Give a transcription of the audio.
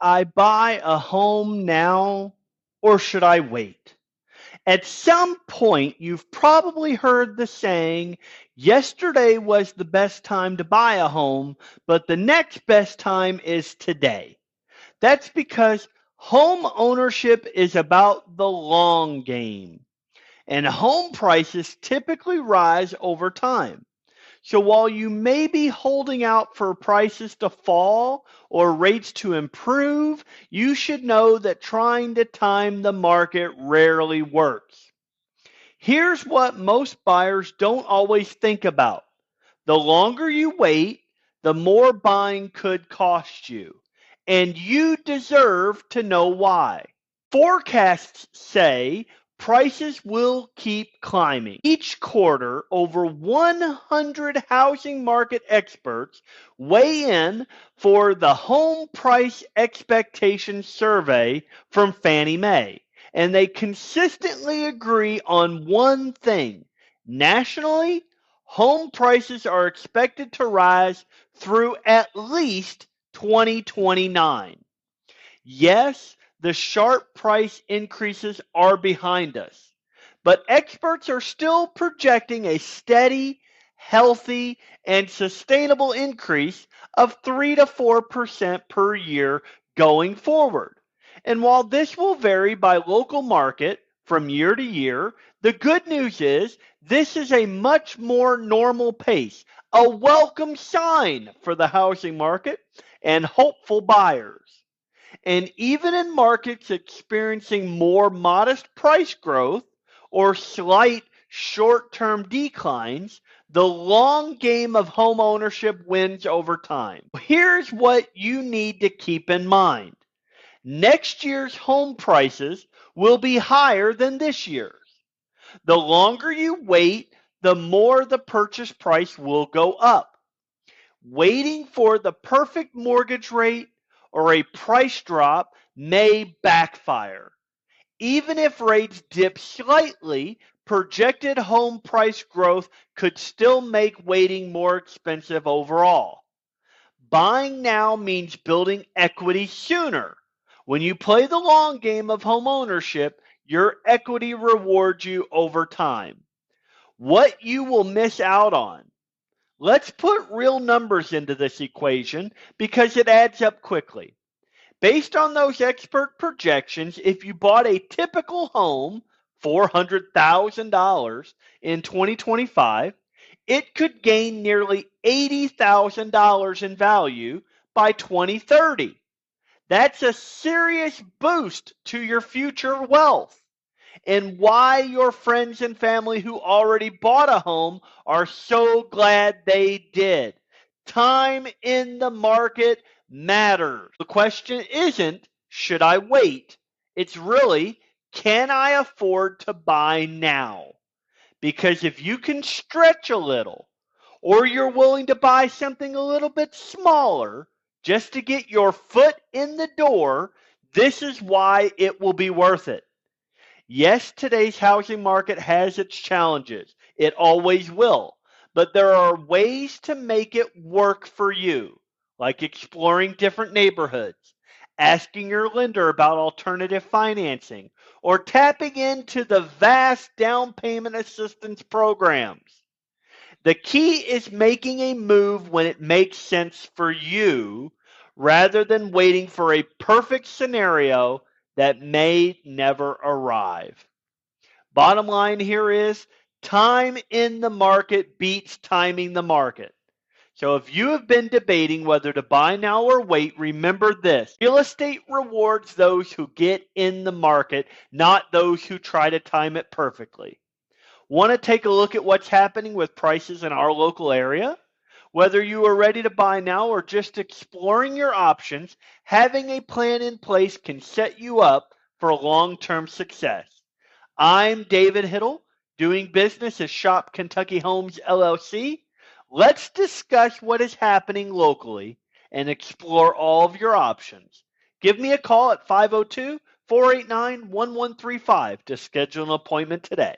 I buy a home now or should I wait? At some point, you've probably heard the saying, yesterday was the best time to buy a home, but the next best time is today. That's because home ownership is about the long game, and home prices typically rise over time. So while you may be holding out for prices to fall or rates to improve, you should know that trying to time the market rarely works. Here's what most buyers don't always think about. The longer you wait, the more buying could cost you. And you deserve to know why. Forecasts say prices will keep climbing. Each quarter, over 100 housing market experts weigh in for the Home Price Expectation Survey from Fannie Mae, and they consistently agree on one thing. Nationally, home prices are expected to rise through at least 2029. Yes, the sharp price increases are behind us, but experts are still projecting a steady, healthy, and sustainable increase of 3 to 4% per year going forward. And while this will vary by local market from year to year, the good news is this is a much more normal pace, a welcome sign for the housing market and hopeful buyers. And even in markets experiencing more modest price growth or slight short term declines, the long game of home ownership wins over time. Here's what you need to keep in mind. Next year's home prices will be higher than this year's. The longer you wait, the more the purchase price will go up. Waiting for the perfect mortgage rate or a price drop may backfire. Even if rates dip slightly, projected home price growth could still make waiting more expensive overall. Buying now means building equity sooner. When you play the long game of home ownership, your equity rewards you over time. What you will miss out on. Let's put real numbers into this equation because it adds up quickly. Based on those expert projections, if you bought a typical home, $400,000 in 2025, it could gain nearly $80,000 in value by 2030. That's a serious boost to your future wealth, and why your friends and family who already bought a home are so glad they did. Time in the market matters. The question isn't, should I wait? It's really, can I afford to buy now? Because if you can stretch a little, or you're willing to buy something a little bit smaller just to get your foot in the door, this is why it will be worth it. Yes, today's housing market has its challenges. It always will. But there are ways to make it work for you, like exploring different neighborhoods, asking your lender about alternative financing, or tapping into the vast down payment assistance programs. The key is making a move when it makes sense for you rather than waiting for a perfect scenario that may never arrive. Bottom line here is time in the market beats timing the market. So if you have been debating whether to buy now or wait, remember this. Real estate rewards those who get in the market, not those who try to time it perfectly. Want to take a look at what's happening with prices in our local area? Whether you are ready to buy now or just exploring your options, having a plan in place can set you up for long-term success. I'm David Hittle, doing business at Shopkentuckyhomes LLC. Let's discuss what is happening locally and explore all of your options. Give me a call at 502-489-1135 to schedule an appointment today.